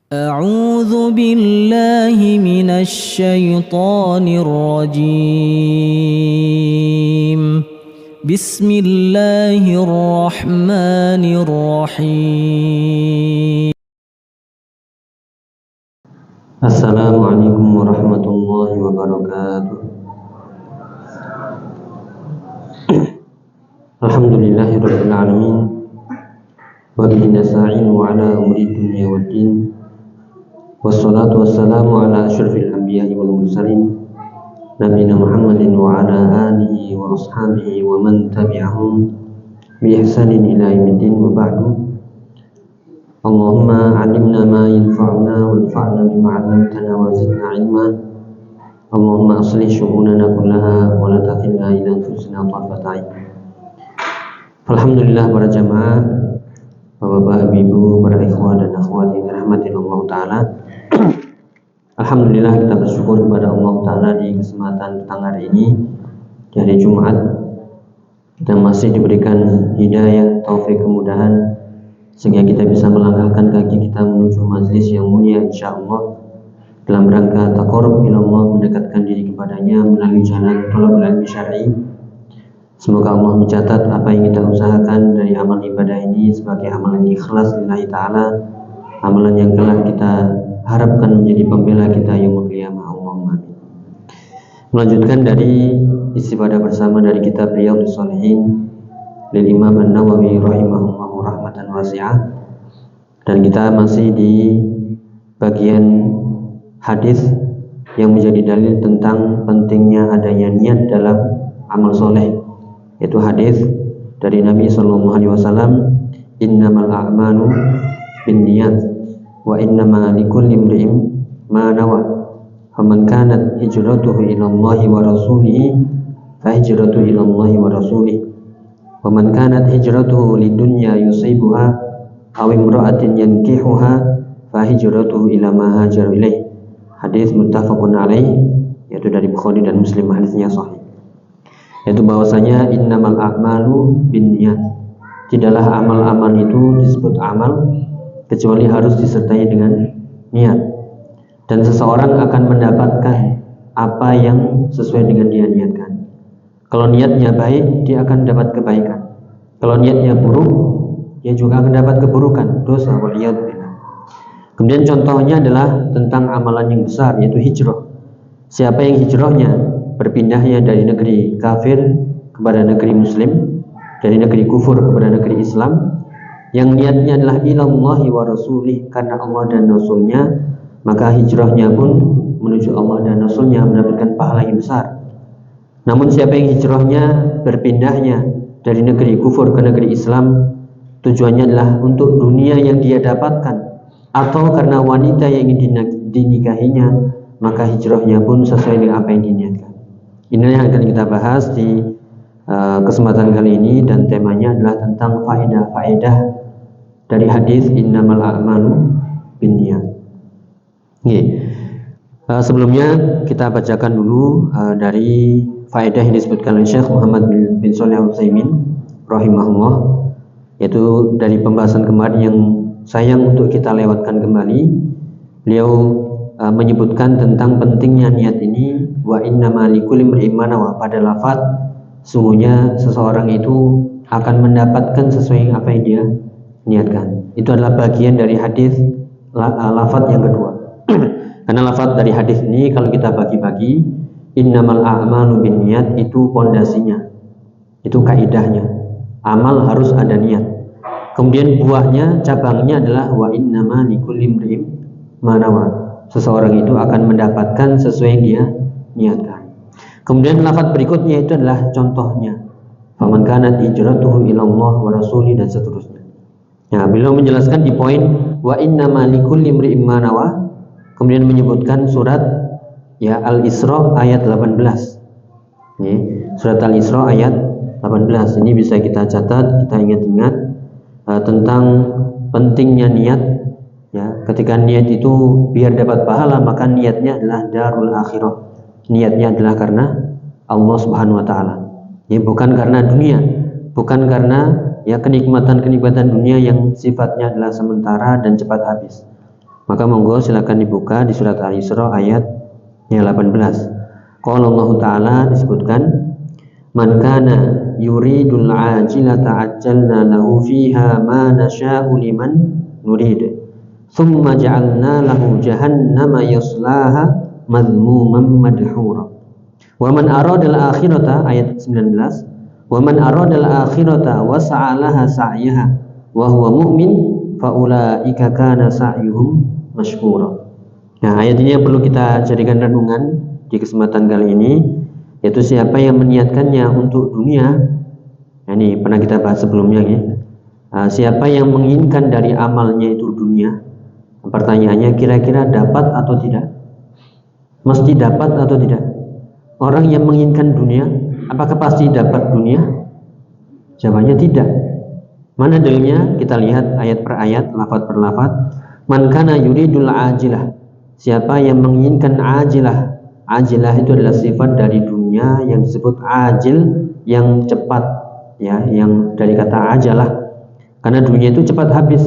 أعوذ بالله من الشيطان الرجيم. بسم الله الرحمن الرحيم. Assalamualaikum warahmatullahi wabarakatuh. Alhamdulillahirabbil alamin. Wa bihi nasta'inu ala umuri dunya waddin. Wassalatu wassalamu ala asyrafil anbiya'i wal mursalin nabiyina Muhammadin wa ala alihi wa ashabihi wa man tabi'ahum bi ihsanin ila yaumiddin wa ba'du. Allahumma 'allimna ma yanfa'una wanfa'na bima 'allamtana wa zidna 'ilma. Allahumma aslih syu'unana kullaha wa la takilna ila anfusina tarfata 'ain. Alhamdulillah para jamaah, Bapak, Ibu, para ikhwan dan akhwat yang dirahmati Allah Ta'ala. Alhamdulillah kita bersyukur kepada Allah Ta'ala di kesempatan petang hari ini, di hari Jumat, kita masih diberikan hidayah, taufik, kemudahan sehingga kita bisa melangkahkan kaki kita menuju majlis yang mulia insyaallah dalam rangka taqarrub ilallah, mendekatkan diri kepadanya melalui jalan thalabul ilmi syar'i. Semoga Allah mencatat apa yang kita usahakan dari amal ibadah ini sebagai amalan ikhlas lillahi ta'ala, amalan yang kelak kita harapkan menjadi pembela kita yaumul qiyamah. Allahumma amin. Melanjutkan dari istifadah bersama dari kitab Riyadhus Shalihin lil Imam An-Nawawi rahimahullahu rahmatan wasi'ah, dan kita masih di bagian hadis yang menjadi dalil tentang pentingnya adanya niat dalam amal soleh, yaitu hadis dari Nabi Sallallahu Alaihi Wasallam, innamal a'malu binniyat wa innama likulli imri'in ma nawa, faman kanat hijratuhu ila Allah wa rasulihi fa hijratuhu ila Allah wa rasulihi, wa man kanat hijratuhu lidunya yusibuha aw imra'atin yankihuha fa hijratuhu ila ma hajara ilaih. Hadis muttafaqun alaih, yaitu dari Bukhari dan Muslim, hadisnya sahih. Yaitu bahwasanya innamal a'malu binniyat, tidaklah amal-amal itu disebut amal kecuali harus disertai dengan niat, dan seseorang akan mendapatkan apa yang sesuai dengan dia niatkan. Kalau niatnya baik, dia akan dapat kebaikan. Kalau niatnya buruk, dia juga akan dapat keburukan, dosa, waliyadzubillah. Kemudian contohnya adalah tentang amalan yang besar, yaitu hijrah. Siapa yang hijrahnya berpindahnya dari negeri kafir kepada negeri muslim, dari negeri kufur kepada negeri Islam, yang niatnya adalah ilallahi wa rasulih, karena Allah dan Rasulnya, maka hijrahnya pun menuju Allah dan Rasulnya mendapatkan pahala yang besar. Namun siapa yang hijrahnya berpindahnya dari negeri kufur ke negeri Islam, tujuannya adalah untuk dunia yang dia dapatkan atau karena wanita yang ingin dinikahinya, maka hijrahnya pun sesuai dengan apa yang diniatkan. Inilah yang akan kita bahas di kesempatan kali ini, dan temanya adalah tentang faedah-faedah dari hadis innamal a'malu binniyat. Sebelumnya kita bacakan dulu dari faedah yang disebutkan oleh Syekh Muhammad bin Shalih Al-Utsaimin rahimahullah, yaitu dari pembahasan kemarin yang sayang untuk kita lewatkan kembali. Beliau menyebutkan tentang pentingnya niat ini, wa innama likulli imri'in ma nawa, pada lafaz sungguhnya seseorang itu akan mendapatkan sesuai apa yang dia niatkan. Itu adalah bagian dari hadis lafaz yang kedua. Karena lafaz dari hadis ini kalau kita bagi-bagi, innamal a'malu binniyat, itu pondasinya, itu kaidahnya, amal harus ada niat. Kemudian buahnya, cabangnya adalah wa innama likulli imri'in ma nawa, seseorang itu akan mendapatkan sesuai yang dia niatkan. Kemudian lafaz berikutnya itu adalah contohnya, faman kanat hijratuhu ila Allah wa rasuli, dan seterusnya. Nah, beliau menjelaskan di poin wa innama likulli imri'in ma nawa, kemudian menyebutkan surat Al-Isra ayat 18. Surat Al-Isra ayat 18 ini bisa kita catat, kita ingat-ingat tentang pentingnya niat. Ketika niat itu biar dapat pahala, maka niatnya adalah darul akhirah. Niatnya adalah karena Allah Subhanahu wa taala. Bukan karena dunia, bukan karena kenikmatan-kenikmatan dunia yang sifatnya adalah sementara dan cepat habis. Maka monggo silakan dibuka di surat Al-Isra ayat yang 18. Qala Allah Ta'ala disebutkan, man kana yuridul ajilata ajjalna lahu fiha ma nasha'u liman nurid thumma ja'alna lahu jahannama yaslaha madhmuman madhura wa man aradal akhirata ayat 19 wa man aradal akhirata wa sa'alaha sa'yaha wa huwa mu'min fa ulaika kana sa'yuhum masykura. Nah, ayat ini yang perlu kita jadikan renungan di kesempatan kali ini, yaitu siapa yang meniatkannya untuk dunia. Nah, ini pernah kita bahas sebelumnya ya. Siapa yang menginginkan dari amalnya itu dunia, pertanyaannya kira-kira dapat atau tidak? Mesti dapat atau tidak? Orang yang menginginkan dunia, apakah pasti dapat dunia? Jawabannya tidak. Mana dalilnya? Kita lihat ayat per ayat, lafaz per lafaz. Man kana yuridul ajilah, siapa yang menginginkan ajilah. Ajilah itu adalah sifat dari dunia yang disebut ajil, yang cepat ya, yang dari kata ajalah. Karena dunia itu cepat habis,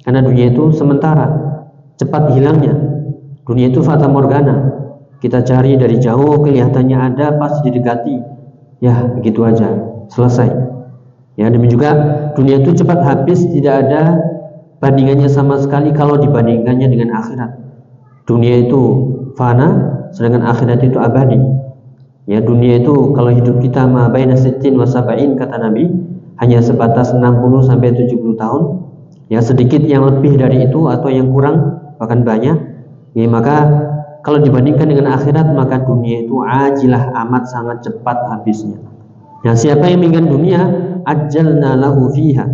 karena dunia itu sementara, cepat hilangnya. Dunia itu fata morgana, kita cari dari jauh kelihatannya ada, pas didekati ya begitu aja, selesai ya. Demikian juga dunia itu cepat habis, tidak ada bandingannya sama sekali kalau dibandingkannya dengan akhirat. Dunia itu fana, sedangkan akhirat itu abadi. Ya, dunia itu kalau hidup kita ma baina sittin wa sab'in kata Nabi, hanya sebatas 60 sampai 70 tahun. Ya, sedikit yang lebih dari itu atau yang kurang bahkan banyak. Ya, maka kalau dibandingkan dengan akhirat, maka dunia itu ajilah, amat sangat cepat habisnya. Nah, siapa yang menginginkan dunia, ajjalna lahu fiha,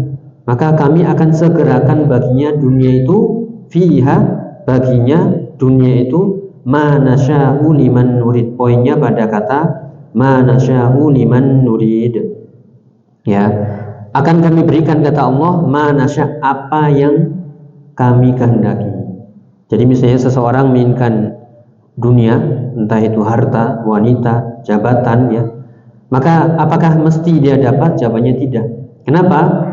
maka kami akan segerakan baginya dunia itu, fiha, baginya dunia itu, ma nasya'u liman nurid. Poinnya pada kata ma nasya'u liman nurid ya, akan kami berikan kata Allah ma nasya', apa yang kami kehendaki. Jadi misalnya seseorang menginginkan dunia, entah itu harta, wanita, jabatan ya, maka apakah mesti dia dapat? Jawabannya tidak. Kenapa?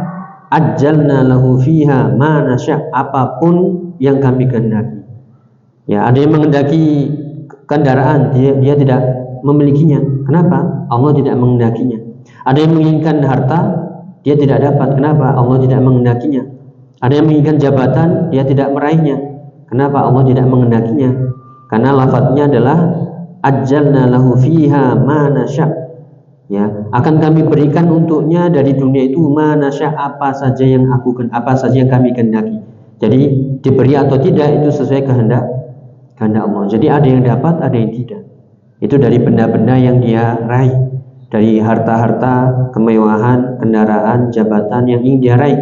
Ajjalna lahu fiha ma nasya', apapun yang kami kehendaki. Ya, ada yang menghendaki kendaraan, dia tidak memilikinya. Kenapa? Allah tidak menghendakinya. Ada yang menginginkan harta, dia tidak dapat. Kenapa? Allah tidak menghendakinya. Ada yang menginginkan jabatan, dia tidak meraihnya. Kenapa? Allah tidak menghendakinya. Karena lafadznya adalah ajjalna lahu fiha ma nasya'. Ya, akan kami berikan untuknya dari dunia itu ma nasya', apa saja yang kami kehendaki. Jadi diberi atau tidak itu sesuai kehendak Allah. Jadi ada yang dapat, ada yang tidak. Itu dari benda-benda yang dia raih, dari harta-harta, kemewahan, kendaraan, jabatan yang ingin dia raih.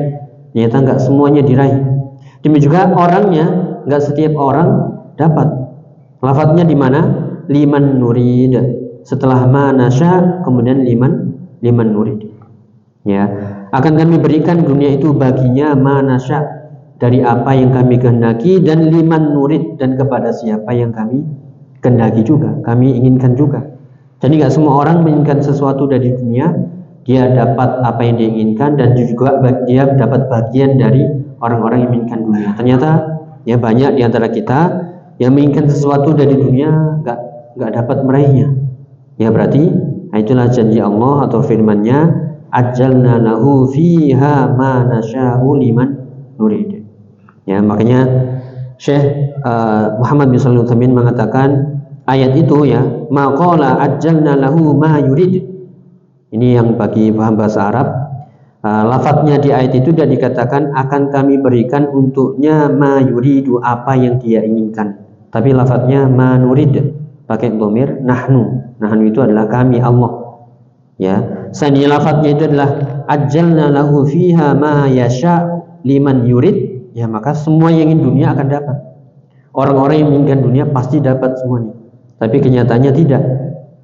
Ternyata enggak semuanya diraih. Demikian juga orangnya, enggak setiap orang dapat. Lafadznya di mana? Liman nurid. Setelah ma nasya', kemudian liman nurid. Ya, akan kami berikan dunia itu baginya ma nasya', dari apa yang kami kehendaki, dan liman nurid, dan kepada siapa yang kami kehendaki juga, kami inginkan juga. Jadi nggak semua orang menginginkan sesuatu dari dunia dia dapat apa yang dia inginkan, dan juga dia dapat bagian dari orang-orang yang menginginkan dunia. Ternyata ya banyak di antara kita yang menginginkan sesuatu dari dunia nggak dapat meraihnya. Ya berarti itulah janji Allah atau firman-Nya, ajjalna lahu fiha ma nasya'u liman nurid. Ya, makanya Syekh Muhammad bin Shalih Al-Utsaimin mengatakan ayat itu ya, maqala ajjalna lahu ma yurid. Ini yang bagi paham bahasa Arab, lafadznya di ayat itu tidak dikatakan akan kami berikan untuknya ma yuridu, apa yang dia inginkan, tapi lafadznya ma nurid pakai dhamir nahnu. Nahnu itu adalah kami, Allah. Ya, seandainya lafadznya itu adalah ajjalna lahu fiha ma yasha liman yurid, ya maka semua yang ingin dunia akan dapat. Orang-orang yang menginginkan dunia pasti dapat semuanya. Tapi kenyataannya tidak.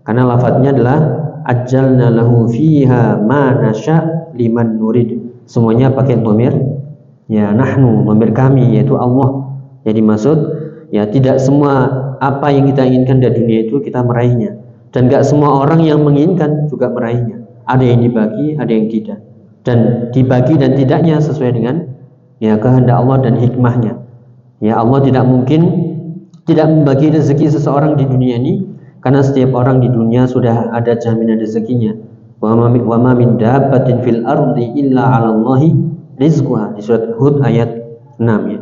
Karena lafadznya adalah ajjalna lahu fiha ma nasya' liman nurid. Semuanya pakai dhamir ya nahnu, dhamir kami, yaitu Allah. Jadi maksud ya tidak semua apa yang kita inginkan dari dunia itu kita meraihnya. Dan gak semua orang yang menginginkan juga meraihnya. Ada yang dibagi, ada yang tidak. Dan dibagi dan tidaknya sesuai dengan ya kehendak Allah dan hikmahnya. Ya, Allah tidak mungkin tidak membagi rezeki seseorang di dunia ini, karena setiap orang di dunia sudah ada jaminan rezekinya. Wa ma min dabbatin fil ardi illa 'alallahi rizquha, di surat Hud ayat 6 ya.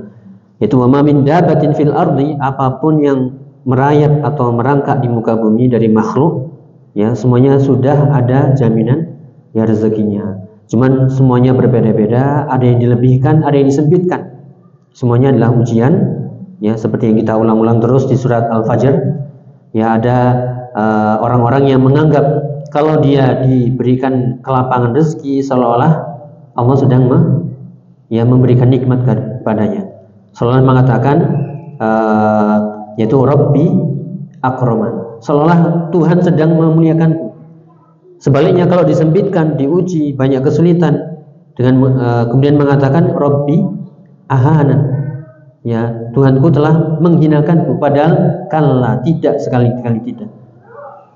Itu wa ma min dabbatin fil ardi, apapun yang merayap atau merangkak di muka bumi dari makhluk, ya semuanya sudah ada jaminan ya rezekinya. Cuman semuanya berbeda-beda, ada yang dilebihkan, ada yang disempitkan. Semuanya adalah ujian, ya seperti yang kita ulang-ulang terus di surat Al-Fajr. Ya, ada orang-orang yang menganggap kalau dia diberikan kelapangan rezeki seolah-olah Allah sedang memberikan nikmat kepadanya. Seolah mengatakan yaitu Rabbi akroman, seolah Tuhan sedang memuliakanku. Sebaliknya kalau disempitkan, diuji, banyak kesulitan, dengan kemudian mengatakan Rabbi ahana, ya Tuhanku telah menghinakanku. Padahal kalla, tidak, sekali-kali tidak.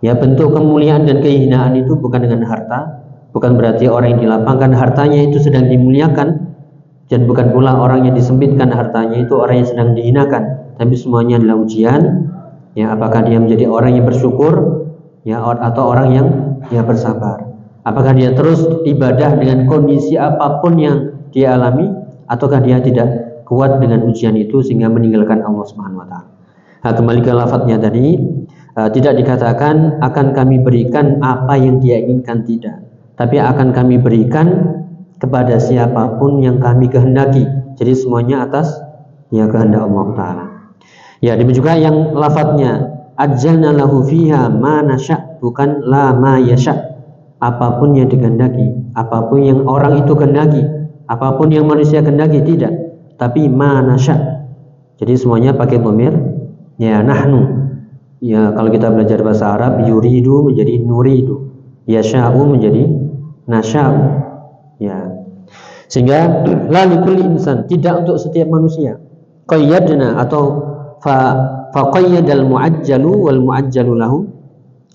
Ya, bentuk kemuliaan dan kehinaan itu bukan dengan harta, bukan berarti orang yang dilapangkan hartanya itu sedang dimuliakan, dan bukan pula orang yang disempitkan hartanya itu orang yang sedang dihinakan. Tapi semuanya adalah ujian. Ya, apakah dia menjadi orang yang bersyukur, ya, atau orang yang bersabar? Apakah dia terus ibadah dengan kondisi apapun yang dia alami, ataukah dia tidak kuat dengan ujian itu sehingga meninggalkan Allah Subhanahu wa taala. Nah, kembali ke lafadznya tadi, tidak dikatakan akan kami berikan apa yang dia inginkan, tidak, tapi akan kami berikan kepada siapapun yang kami kehendaki. Jadi semuanya atas ya kehendak Allah taala. Ya, demikian juga yang lafadznya ajjalna lahu fiha ma nasya, bukan la ma yasha. Apapun yang dikehendaki, apapun yang orang itu kehendaki, apapun yang manusia kehendaki, tidak, tapi ma nasya. Jadi semuanya pakai dhamir ya nahnu. Ya, kalau kita belajar bahasa Arab, yuridu menjadi nuridu, yasha'u menjadi nasya'u. Ya. Sehingga la likulli insan, tidak untuk setiap manusia. Qayyadna atau fa qayyadal muajjalu wal muajjalu lahu,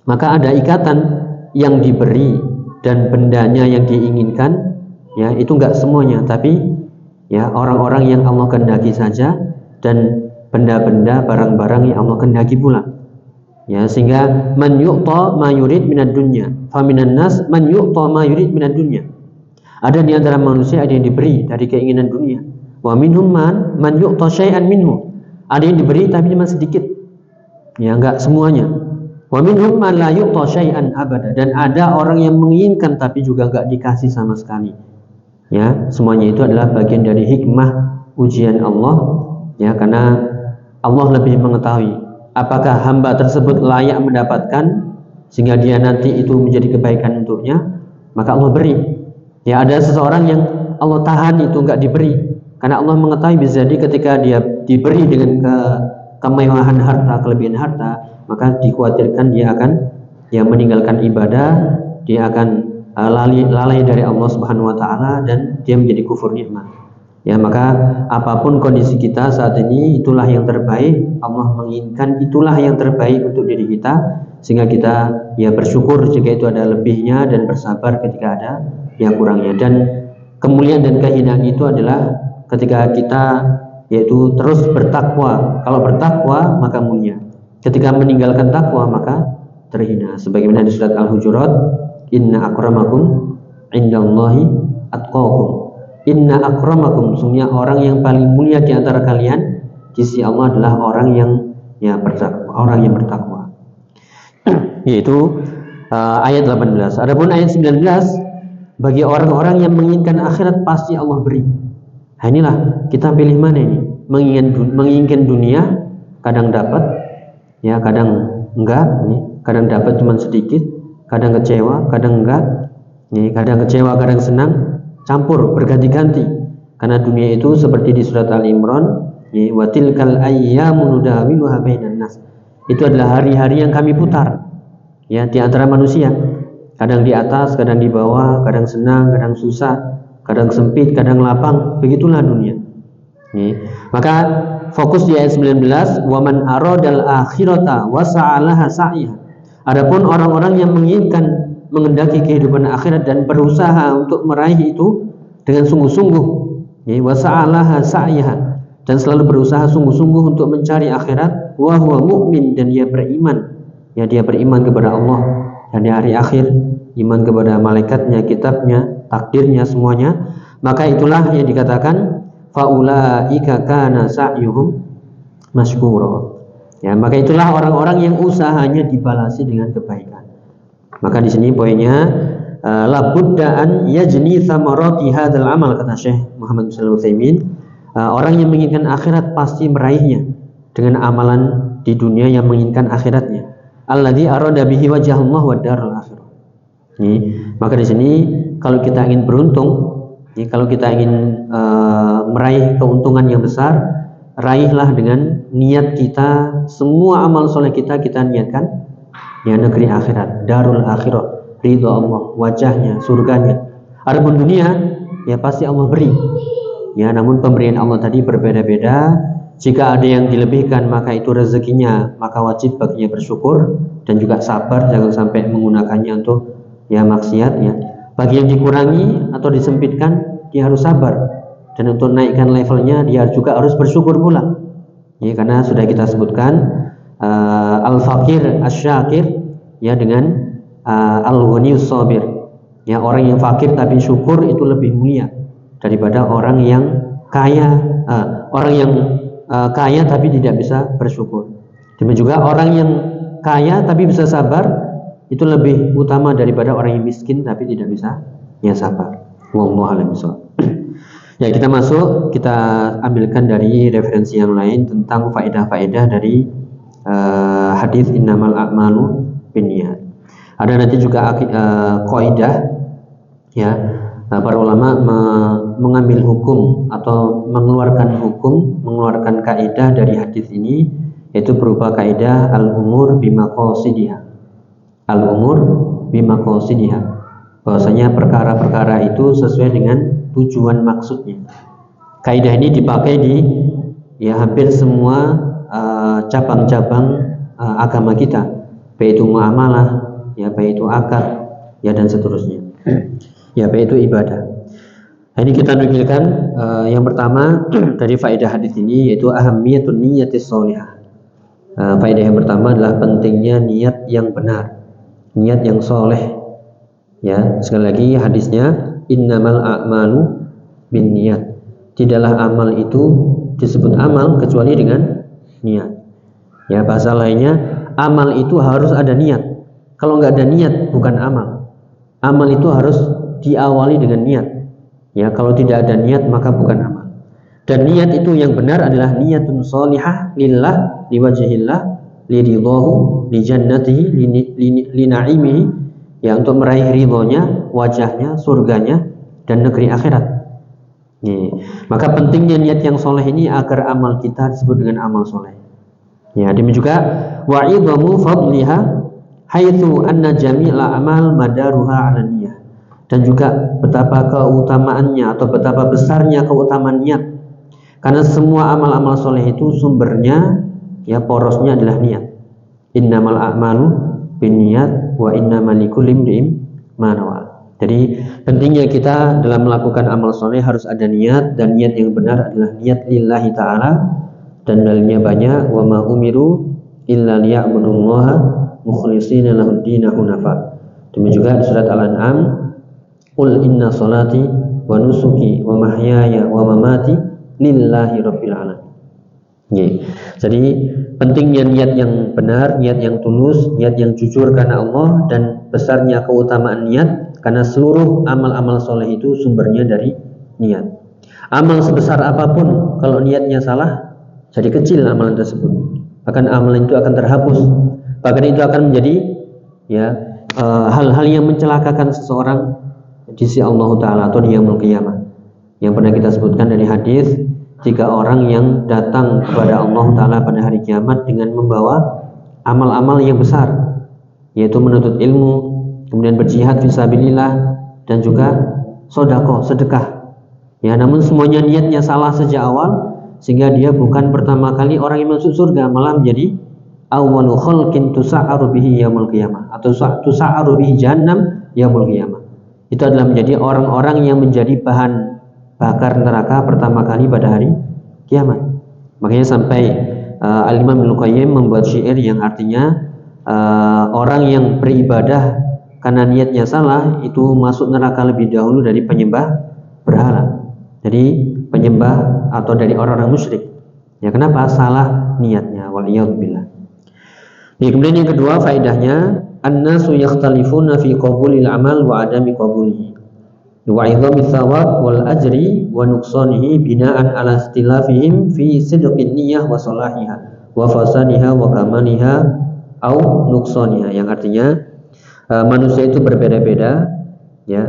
maka ada ikatan yang diberi dan bendanya yang diinginkan, ya itu enggak semuanya, tapi ya orang-orang yang Allah kehendaki saja, dan benda-benda, barang-barang yang Allah kehendaki pula. Ya, sehingga man yu'ta ma yurid minad dunya, fa minan nas man yu'ta ma yurid minad dunya. Ada di antara manusia ada yang diberi dari keinginan dunia. Wa minhum man yu'ta syai'an minhu. Ada yang diberi tapi cuma sedikit. Ya, enggak semuanya. Wa minhum man la yu'ta syai'an abada, dan ada orang yang menginginkan tapi juga enggak dikasih sama sekali. Ya, semuanya itu adalah bagian dari hikmah ujian Allah, ya, karena Allah lebih mengetahui apakah hamba tersebut layak mendapatkan sehingga dia nanti itu menjadi kebaikan untuknya, maka Allah beri. Ya, ada seseorang yang Allah tahan itu enggak diberi karena Allah mengetahui bisa jadi ketika dia diberi dengan kemewahan harta, kelebihan harta, maka dikhawatirkan dia akan meninggalkan ibadah, dia akan lalai dari Allah Subhanahu wa taala, dan dia menjadi kufur nikmat. Ya, maka apapun kondisi kita saat ini, itulah yang terbaik. Allah menginginkan itulah yang terbaik untuk diri kita, sehingga kita bersyukur jika itu ada lebihnya, dan bersabar ketika ada yang kurangnya. Dan kemuliaan dan kehinaan itu adalah ketika kita yaitu terus bertakwa. Kalau bertakwa maka mulia, ketika meninggalkan takwa maka terhina. Sebagaimana di surat Al-Hujurat, inna akramakum indallahi atqakum. Inna akramakum, sungguhnya orang yang paling mulia di antara kalian di sisi Allah adalah orang yang bertakwa. Yaitu ayat 18. Adapun ayat 19, bagi orang-orang yang menginginkan akhirat pasti Allah beri. Nah, inilah kita pilih mana ini? Menginginkan dunia, kadang dapat, ya kadang enggak, kadang dapat cuma sedikit, kadang kecewa, kadang enggak, kadang kecewa, kadang senang, campur berganti-ganti. Karena dunia itu seperti di surat Al-Imran, wa tilkal ayyamu nudawiluha bainan nas. Itu adalah hari-hari yang kami putar, ya, di antara manusia. Kadang di atas, kadang di bawah, kadang senang, kadang susah, kadang sempit, kadang lapang. Begitulah dunia. Maka fokus di ayat 19, wa man aradal akhirata wa sa'alaha sa'iha. Adapun orang-orang yang menginginkan, mengendaki kehidupan akhirat dan berusaha untuk meraih itu dengan sungguh-sungguh, wa sa'alaha sa'iha, dan selalu berusaha sungguh-sungguh untuk mencari akhirat, wa huwa mu'min, dan dia beriman, ya dia beriman kepada Allah dan di hari akhir, iman kepada malaikatnya, kitabnya, takdirnya semuanya, maka itulah yang dikatakan faulaika kana sa'yuhum masykura. Ya, maka itulah orang-orang yang usahanya dibalasi dengan kebaikan. Maka di sini poinnya la budda an yajni thamarati hadzal amal, kata Syekh Muhammad bin Shalih Al-Utsaimin. Orang yang menginginkan akhirat pasti meraihnya dengan amalan di dunia yang menginginkan akhiratnya. Alladzi arada bihi wajhullah wa darul akhirah. Maka di sini kalau kita ingin beruntung, kalau kita ingin meraih keuntungan yang besar, raihlah dengan niat kita, semua amal soleh kita niatkan ya negeri akhirat, darul akhirah, ridho Allah, wajahnya, surganya. Adapun dunia ya pasti Allah beri. Ya, namun pemberian Allah tadi berbeda-beda. Jika ada yang dilebihkan maka itu rezekinya, maka wajib baginya bersyukur dan juga sabar, jangan sampai menggunakannya untuk ya maksiat ya. Bagi yang dikurangi atau disempitkan, dia harus sabar, dan untuk naikkan levelnya dia juga harus bersyukur pula. Ya, karena sudah kita sebutkan al-fakir asy-syakir ya dengan al-ghaniyus sabir. Ya, orang yang fakir tapi syukur itu lebih mulia daripada orang yang kaya, kaya tapi tidak bisa bersyukur. Demikian juga orang yang kaya tapi bisa sabar itu lebih utama daripada orang yang miskin tapi tidak bisa ya sabar. Wallahu a'lam bishawab. Ya, kita ambilkan dari referensi yang lain tentang faedah-faedah dari hadis innamal a'malu binniyat. Ada nanti juga kaidah ya, para ulama mengambil hukum atau mengeluarkan kaidah dari hadis ini, yaitu berupa kaidah al-umur bimaqasidiha. Al-umur bimaqasidiha, bahwasanya perkara-perkara itu sesuai dengan tujuan maksudnya. Kaidah ini dipakai di ya hampir semua cabang-cabang agama kita, baik itu muamalah, ya baik itu akad, ya dan seterusnya. Ya baik itu ibadah. Nah, ini kita nukilkan yang pertama dari faedah hadis ini, yaitu ahammiyatun niyatis sholihah. Faedah yang pertama adalah pentingnya niat yang benar, niat yang soleh. Ya, sekali lagi hadisnya innamal a'malu binniyat. Tidaklah amal itu disebut amal kecuali dengan niat. Ya, bahasa lainnya amal itu harus ada niat. Kalau nggak ada niat bukan amal. Amal itu harus diawali dengan niat. Ya, kalau tidak ada niat maka bukan amal. Dan niat itu yang benar adalah niyatun sholihah lillah, liwajhillah, liridhahu, li jannatihi, li na'imihi, ya untuk meraih ridhonya, wajahnya, surganya, dan negeri akhirat. Maka pentingnya niat yang soleh ini agar amal kita disebut dengan amal soleh. Ya, demikian juga wa'idhamu fadliha haitsu anna jami'al a'mal madaruha 'ala niyyah. Dan juga betapa keutamaannya atau betapa besarnya keutamaan niat. Karena semua amal-amal soleh itu sumbernya ya porosnya adalah niat. Innamal a'malu binniyat wa innamal likulli imrin ma nawa. Jadi pentingnya kita dalam melakukan amal soleh harus ada niat, dan niat yang benar adalah niat lillahi ta'ala, dan dalilnya banyak, wa ma umiru illa liya'budullaha mukhlishina lahud-din hunafa. Demikian juga di surat Al-An'am, qul inna salati wa nusuki wa mahyaya wa mamati lillahi rabbil alamin. Jadi pentingnya niat yang benar, niat yang tulus, niat yang jujur karena Allah, dan besarnya keutamaan niat karena seluruh amal-amal soleh itu sumbernya dari niat. Amal sebesar apapun kalau niatnya salah, jadi kecil amalan tersebut. Bahkan amalan itu akan terhapus. Bahkan itu akan menjadi ya hal-hal yang mencelakakan seseorang di sisi Allah Ta'ala atau di yaumul qiyamah. Yang pernah kita sebutkan dari hadis, 3 orang yang datang kepada Allah Ta'ala pada hari kiamat dengan membawa amal-amal yang besar, yaitu menuntut ilmu, kemudian berjihad fisabilillah, dan juga sedekah. Ya, namun semuanya niatnya salah sejak awal, sehingga dia bukan pertama kali orang yang masuk surga, malah menjadi awwalu khalqin tusa'aru bihi yaumul qiyamah, atau tusa'aru bihi jahannam yaumul qiyamah. Itu adalah menjadi orang-orang yang menjadi bahan bakar neraka pertama kali pada hari kiamat. Makanya sampai Al-Imam Ibnu Qayyim membuat syair yang artinya orang yang beribadah karena niatnya salah itu masuk neraka lebih dahulu dari penyembah berhala. Jadi penyembah atau dari orang-orang musyrik. Ya, kenapa? Salah niatnya. Waliyadzubillah. Ya, kemudian yang kedua faedahnya, an-nasu yakhtalifuna fi qabulil amal wa adami qabulihi. Wa idhami thawab wal ajri wa nuqsanihi bina'an ala istilafihim fi sidqin niyyah wa salahiha wa fasadiha wa kamaliha au nuqsaniha. Yang artinya manusia itu berbeda-beda, ya,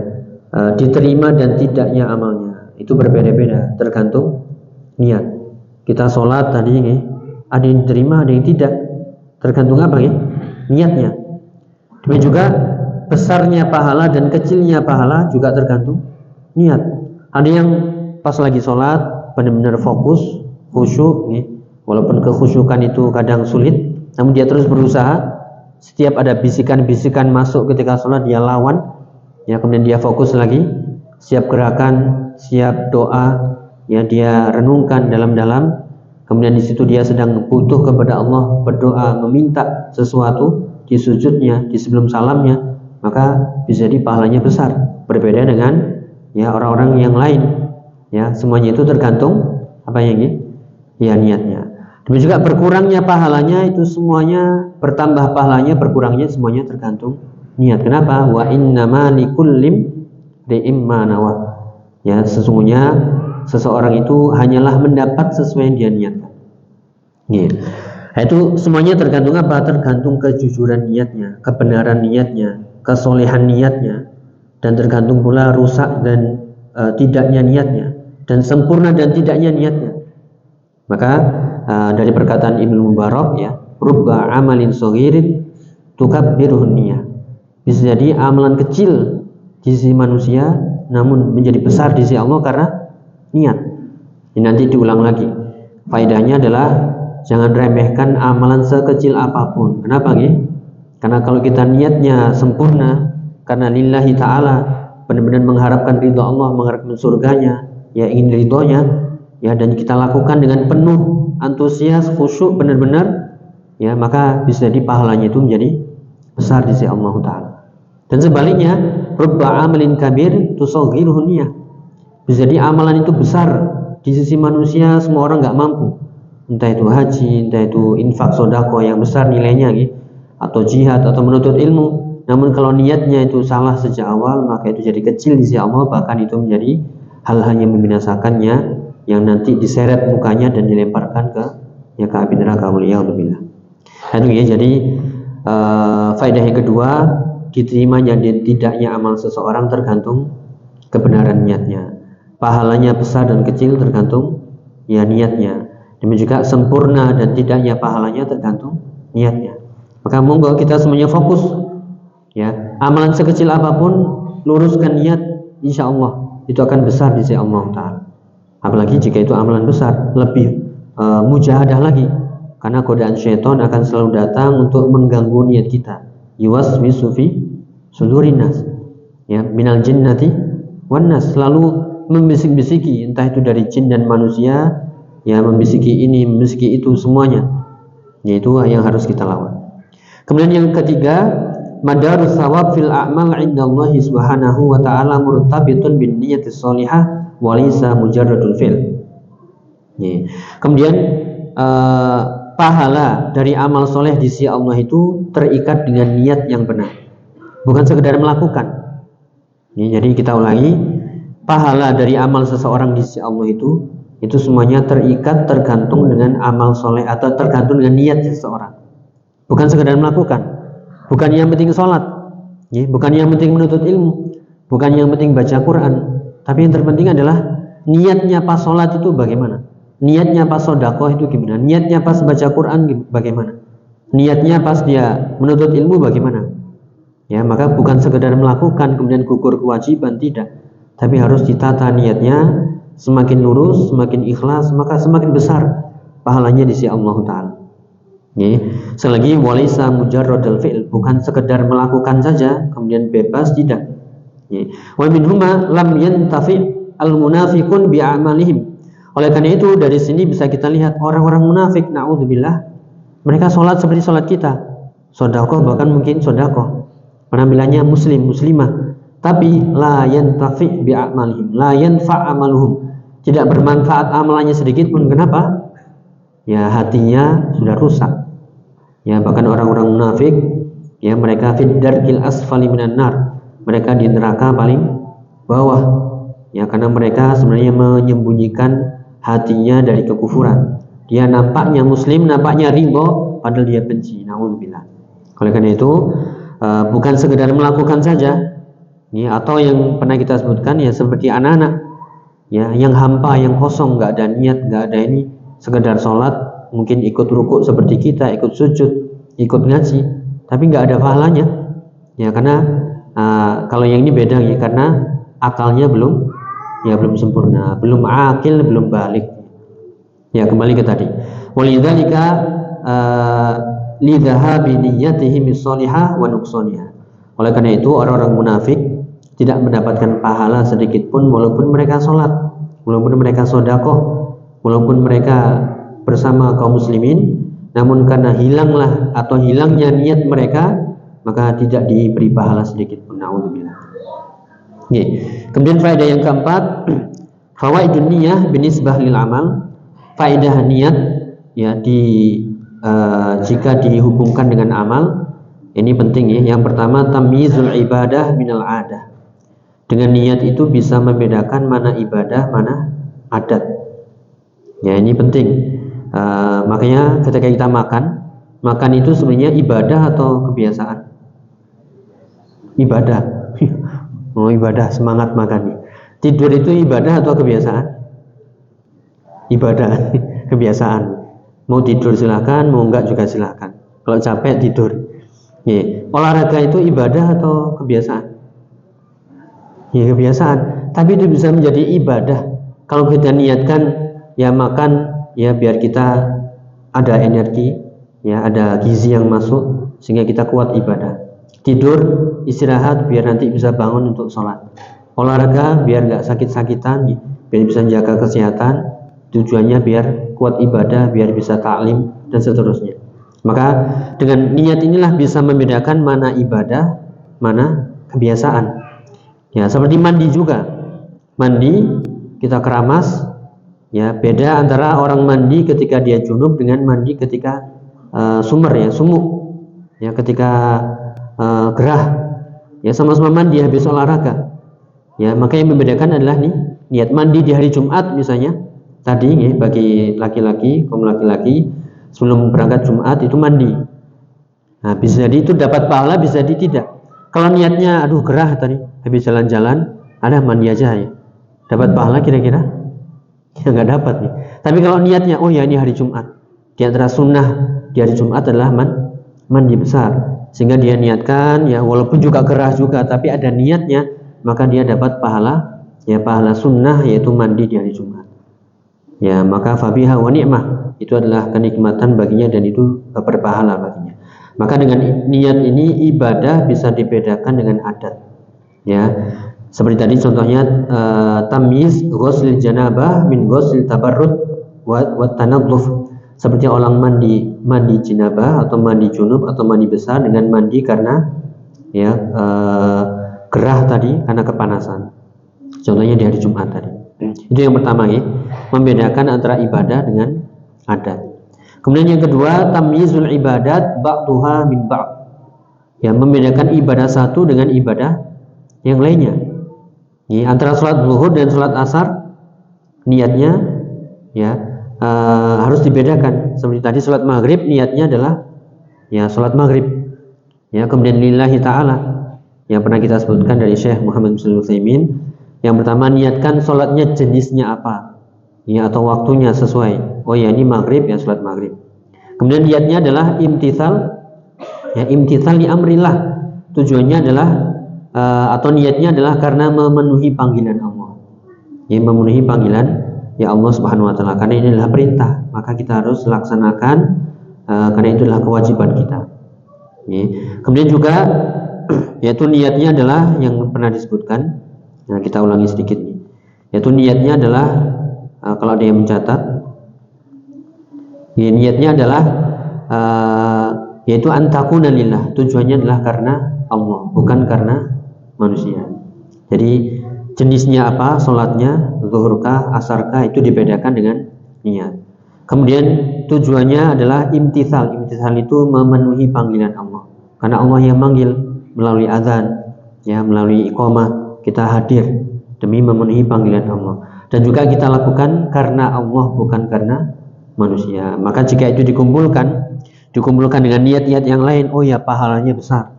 diterima dan tidaknya amalnya itu berbeda-beda tergantung niat. Kita sholat tadi ada yang diterima, ada yang tidak, tergantung apa ya? Niatnya. Demikian juga besarnya pahala dan kecilnya pahala juga tergantung niat. Ada yang pas lagi sholat benar-benar fokus, khusyuk, walaupun kekhusyukan itu kadang sulit, namun dia terus berusaha. Setiap ada bisikan-bisikan masuk ketika sholat dia lawan, ya, kemudian dia fokus lagi, siap gerakan, siap doa, ya, dia renungkan dalam-dalam. Kemudian di situ dia sedang butuh kepada Allah, berdoa, meminta sesuatu di sujudnya, di sebelum salamnya, maka bisa jadi pahalanya besar. Berbeda dengan ya orang-orang yang lain. Ya, semuanya itu tergantung apa yang ya niatnya. Demikian juga berkurangnya pahalanya itu semuanya, bertambah pahalanya, berkurangnya semuanya tergantung niat. Kenapa? Wa innama likullim ri'imma nawa. Ya, sesungguhnya seseorang itu hanyalah mendapat sesuai yang dia niatkan. Ya. Itu semuanya tergantung apa? Tergantung kejujuran niatnya, kebenaran niatnya, kesolehan niatnya, dan tergantung pula rusak dan tidaknya niatnya, dan sempurna dan tidaknya niatnya. Maka dari perkataan Ibnu Mubarak, ya, rubba amalin shaghirin tukabbiruhun niyah. Bisa jadi amalan kecil di sisi manusia namun menjadi besar di sisi Allah karena niat. Ini nanti diulang lagi. Faedahnya adalah jangan remehkan amalan sekecil apapun. Kenapa nggih? Karena kalau kita niatnya sempurna karena lillahi ta'ala, benar-benar mengharapkan ridho Allah, mengharapkan surganya, ya, ingin ridhonya, ya, dan kita lakukan dengan penuh antusias, khusyuk, benar-benar, ya, maka bisa jadi pahalanya itu menjadi besar di sisi Allah Ta'ala. Dan sebaliknya, rubba amalin kabir tusaghiruhu niyah. Bisa jadi amalan itu besar di sisi manusia, semua orang nggak mampu. Entah itu haji, entah itu infak sodako yang besar nilainya, atau jihad, atau menuntut ilmu. Namun kalau niatnya itu salah sejak awal, maka itu jadi kecil di sisi Allah, bahkan itu menjadi hal-hal yang membinasakannya, yang nanti diseret mukanya dan dilemparkan ke api neraka. Waliyadzubillah. Itu ya, jadi faedah yang kedua, diterimanya dan tidaknya amal seseorang tergantung kebenaran niatnya. Pahalanya besar dan kecil tergantung ya niatnya. Demikian juga sempurna dan tidaknya pahalanya tergantung niatnya. Maka monggo kita semuanya fokus, ya, amalan sekecil apapun luruskan niat, insya Allah itu akan besar di sisi Allah Ta'ala. Apalagi jika itu amalan besar, lebih mujahadah lagi, karena godaan syaitan akan selalu datang untuk mengganggu niat kita. Yuwaswisu fi sudurin nas, ya, minal jinnati wan nas, selalu membisik-bisiki, entah itu dari jin dan manusia, ya, membisiki ini, membisiki itu, semuanya, yaitu yang harus kita lawan. Kemudian yang ketiga, madarus thawab fil a'mal 'indallahi subhanahu wa ta'ala murtabitun bin niyatis shalihah walisa mujarradul fi'l. Kemudian pahala dari amal soleh di sisi Allah itu terikat dengan niat yang benar, bukan sekedar melakukan. Jadi kita ulangi, pahala dari amal seseorang di sisi Allah itu semuanya terikat, tergantung dengan amal soleh atau tergantung dengan niat seseorang, bukan sekedar melakukan. Bukan yang penting sholat, bukan yang penting menuntut ilmu, bukan yang penting baca Quran, tapi yang terpenting adalah niatnya pas sholat itu bagaimana, niatnya pas sodakoh itu gimana, niatnya pas baca Quran bagaimana, niatnya pas dia menuntut ilmu bagaimana. Ya, maka bukan sekedar melakukan kemudian gugur kewajiban, tidak, tapi harus ditata niatnya. Semakin lurus, semakin ikhlas, maka semakin besar pahalanya di sisi Allah Ta'ala. Selagi walisa mujarradul fi'l, bukan sekedar melakukan saja kemudian bebas, tidak. Wa minhuma lam yantafi al munafiqun bi a'malihim Oleh karena itu dari sini bisa kita lihat orang-orang munafik, naudzubillah, mereka sholat seperti sholat kita, sedekah bahkan mungkin sedekah, penampilannya muslim muslimah, tapi la yantafi bi a'malihim, la yanfa' amaluhum, tidak bermanfaat amalannya sedikit pun. Kenapa? Ya hatinya sudah rusak. Ya bahkan orang-orang munafik, ya mereka fid darkil asfali minan nar, mereka di neraka paling bawah. Ya karena mereka sebenarnya menyembunyikan hatinya dari kekufuran. Dia nampaknya muslim, nampaknya ridho, padahal dia benci. Naudzubillah. Oleh karena itu bukan sekedar melakukan saja, ya, atau yang pernah kita sebutkan ya seperti anak-anak, ya yang hampa, yang kosong, nggak ada niat, nggak ada ini, sekedar sholat, mungkin ikut rukuk seperti kita, ikut sujud, ikut ngaji, tapi nggak ada pahalanya. Ya karena kalau yang ini beda ya, karena akalnya belum sempurna, belum akil, belum balik. Ya kembali ke tadi. Walidzalika lidhahabi niyyatihim shalihah wa nuqsaniha. Oleh karena itu orang-orang munafik tidak mendapatkan pahala sedikit pun walaupun mereka sholat, walaupun mereka sedekah, walaupun mereka bersama kaum muslimin, namun karena hilangnya niat mereka, maka tidak diberi pahala sedikit pun. Naudzubillah. Kemudian faedah yang keempat, fawaidun niyah binisbah lil amal. Faedah niat ya jika dihubungkan dengan amal, ini penting ya. Yang pertama, tamyizul ibadah minal adah. Dengan niat itu bisa membedakan mana ibadah, mana adat. Ya ini penting. Makanya ketika kita makan itu sebenarnya ibadah atau kebiasaan? Ibadah. Oh ibadah, semangat makan. Tidur itu ibadah atau kebiasaan? Ibadah, kebiasaan. Mau tidur silakan, mau enggak juga silakan. Kalau capek tidur. Olahraga itu ibadah atau kebiasaan? Ya kebiasaan. Tapi itu bisa menjadi ibadah kalau kita niatkan ya makan ya biar kita ada energi, ya ada gizi yang masuk sehingga kita kuat ibadah. Tidur, istirahat biar nanti bisa bangun untuk sholat. Olahraga biar nggak sakit-sakitan, biar bisa jaga kesehatan. Tujuannya biar kuat ibadah, biar bisa taklim dan seterusnya. Maka dengan niat inilah bisa membedakan mana ibadah, mana kebiasaan. Ya seperti mandi juga. Mandi kita keramas, ya beda antara orang mandi ketika dia junub dengan mandi ketika sumuk. Ya ketika gerah, ya sama-sama mandi habis olahraga. Ya maka yang membedakan adalah niat mandi di hari Jumat misalnya. Tadi ya, bagi laki-laki, kaum laki-laki sebelum berangkat Jumat itu mandi. Nah bisa jadi itu dapat pahala, bisa jadi tidak. Kalau niatnya aduh gerah tadi habis jalan-jalan, ada mandi aja ya, dapat pahala kira-kira? Ya nggak dapat nih. Tapi kalau niatnya oh ya ini hari Jumat, di antara sunnah di hari Jumat adalah mandi besar, sehingga dia niatkan ya walaupun juga gerah juga, tapi ada niatnya, maka dia dapat pahala ya pahala sunnah yaitu mandi di hari Jumat. Ya maka fabiha wa ni'mah, itu adalah kenikmatan baginya dan itu berpahala baginya. Maka dengan niat ini ibadah bisa dibedakan dengan adat. Ya seperti tadi contohnya tamyiz ghuslil janabah min ghuslil tabarrud wa tanadhdhuf. Seperti orang mandi janabah atau mandi junub atau mandi besar dengan mandi karena ya gerah tadi karena kepanasan. Contohnya di hari Jumat tadi. Itu yang pertama ya, membedakan antara ibadah dengan adat. Kemudian yang kedua, tamyizul ibadat ba'duha min ba'd. Ya, membedakan ibadah satu dengan ibadah yang lainnya. Ya, antara sholat zuhur dan sholat asar niatnya ya harus dibedakan. Seperti tadi sholat maghrib niatnya adalah ya sholat maghrib. Ya, kemudian lillahi ta'ala yang pernah kita sebutkan dari Syekh Muhammad bin Shalih Al-Utsaimin. Yang pertama niatkan sholatnya jenisnya apa, ya atau waktunya sesuai. Oh ya ini maghrib ya sholat maghrib. Kemudian niatnya adalah imtithal, ya imtithal li amrillah. Tujuannya adalah atau niatnya adalah karena memenuhi panggilan Allah. Ya memenuhi panggilan ya Allah Subhanahu Wa Taala. Karena ini adalah perintah, maka kita harus laksanakan karena itu adalah kewajiban kita. Ya. Kemudian juga yaitu niatnya adalah yang pernah disebutkan. Nah kita ulangi sedikit nih. Yaitu niatnya adalah kalau ada yang mencatat, ya, niatnya adalah yaitu antakuna lillah, tujuannya adalah karena Allah, bukan karena manusia. Jadi jenisnya apa, sholatnya zuhurkah, asarkah, itu dibedakan dengan niat. Kemudian tujuannya adalah imtithal. Imtithal itu memenuhi panggilan Allah, karena Allah yang manggil melalui azan, ya, melalui iqamah, kita hadir demi memenuhi panggilan Allah. Dan juga kita lakukan karena Allah, bukan karena manusia. Maka jika itu dikumpulkan dengan niat-niat yang lain, oh ya, pahalanya besar.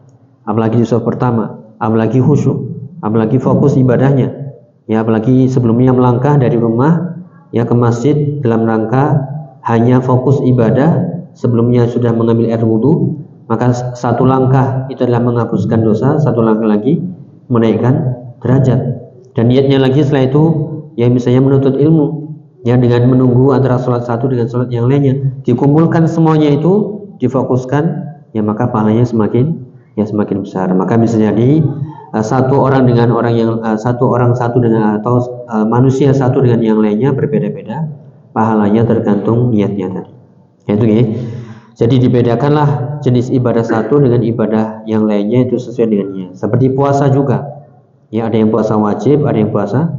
Apalagi di shaf pertama, apalagi khusyuk, apalagi fokus ibadahnya, ya, apalagi sebelumnya melangkah dari rumah, ya, ke masjid dalam rangka hanya fokus ibadah, sebelumnya sudah mengambil air wudhu, maka satu langkah itu adalah menghapuskan dosa, satu langkah lagi menaikkan derajat. Dan niatnya lagi setelah itu, ya, misalnya menuntut ilmu, ya, dengan menunggu antara sholat satu dengan sholat yang lainnya, dikumpulkan semuanya itu, difokuskan, ya, maka pahalanya semakin besar. Maka bisa jadi satu orang satu dengan atau manusia satu dengan yang lainnya berbeda-beda pahalanya, tergantung niatnya tadi. Itu ya. Jadi dibedakanlah jenis ibadah satu dengan ibadah yang lainnya itu sesuai dengan niat. Seperti puasa juga. Ya, ada yang puasa wajib, ada yang puasa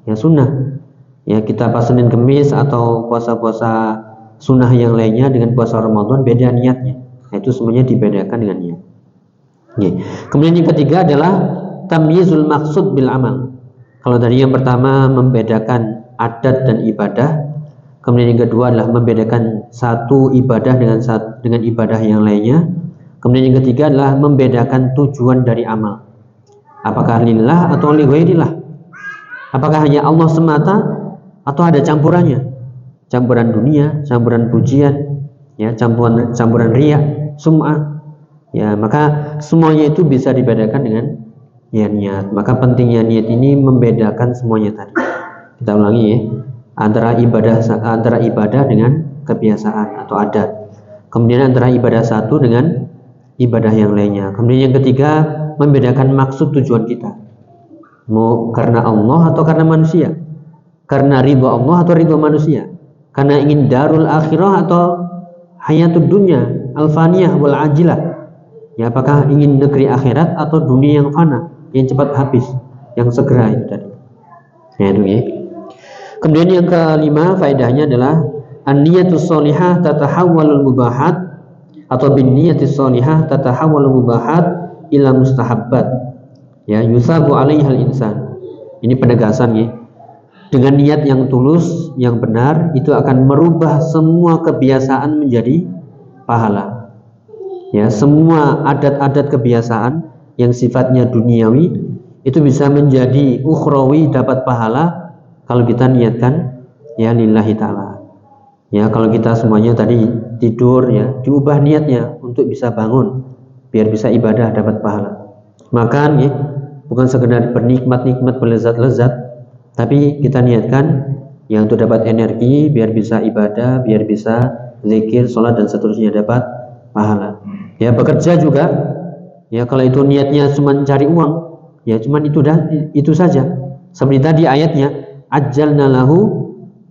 ya sunnah. Ya, kita pas Senin Kemis atau puasa-puasa sunnah yang lainnya dengan puasa Ramadan beda niatnya. Itu semuanya dibedakan dengan niat. Ya. Kemudian yang ketiga adalah tamyizul maqsud bil amal. Kalau tadi yang pertama membedakan adat dan ibadah, kemudian yang kedua adalah membedakan satu ibadah dengan ibadah yang lainnya. Kemudian yang ketiga adalah membedakan tujuan dari amal. Apakah lillah atau li ghairillah? Apakah hanya Allah semata atau ada campurannya? Campuran dunia, campuran pujian, ya, campuran riya, sum'ah. Ya, maka semuanya itu bisa dibedakan dengan niat. Maka pentingnya niat ini membedakan semuanya tadi. Kita ulangi ya. Antara ibadah dengan kebiasaan atau adat. Kemudian antara ibadah satu dengan ibadah yang lainnya. Kemudian yang ketiga, membedakan maksud tujuan kita. Mau karena Allah atau karena manusia? Karena ridho Allah atau ridho manusia? Karena ingin darul akhirah atau hayatud dunya, al-faniyah wal ajilah? Ya, apakah ingin negeri akhirat atau dunia yang fana, yang cepat habis, yang segera itu tadi. Ya, itu ya. Kemudian yang kelima faedahnya adalah an-niyatus sholihah tatahawwalul mubahat, atau bin niyatis sholihah tatahawwalul mubahat ila mustahabbat. Ya, yusabu alaihal insan. Ini penegasan ya. Dengan niat yang tulus, yang benar, itu akan merubah semua kebiasaan menjadi pahala. Ya, semua adat-adat kebiasaan yang sifatnya duniawi itu bisa menjadi ukhrawi, dapat pahala kalau kita niatkan ya lillahi ta'ala. Ya, kalau kita semuanya tadi tidur ya, diubah niatnya untuk bisa bangun biar bisa ibadah, dapat pahala. Makan ya, bukan sekedar bernikmat-nikmat, berlezat-lezat, tapi kita niatkan yang untuk dapat energi biar bisa ibadah, biar bisa zikir, sholat dan seterusnya, dapat pahala. Ya, bekerja juga ya, kalau itu niatnya cuma cari uang ya, cuma itu saja. Seperti tadi ayatnya, ajjalna lahu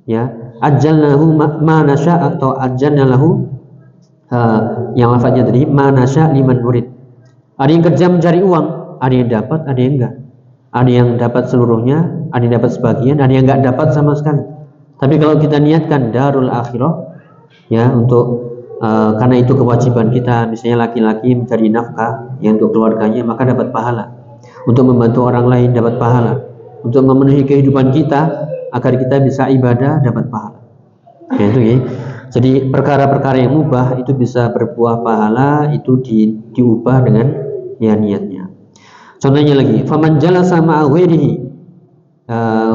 ya, ajjalnahu ma nasya, atau ajjalna lahu yang lafadznya tadi ma nasya liman nurid. Ada yang kerja mencari uang, ada yang dapat, ada yang enggak. Ada yang dapat seluruhnya, ada yang dapat sebagian, ada yang enggak dapat sama sekali. Tapi kalau kita niatkan darul akhirah ya, untuk karena itu kewajiban kita, misalnya laki-laki mencari nafkah yang untuk keluarganya, maka dapat pahala. Untuk membantu orang lain dapat pahala. Untuk memenuhi kehidupan kita agar kita bisa ibadah, dapat pahala. Ya, itu ya. Jadi perkara-perkara yang mubah itu bisa berbuah pahala, itu diubah dengan ya niatnya. Contohnya lagi, faman jalasa ma'a ghairihi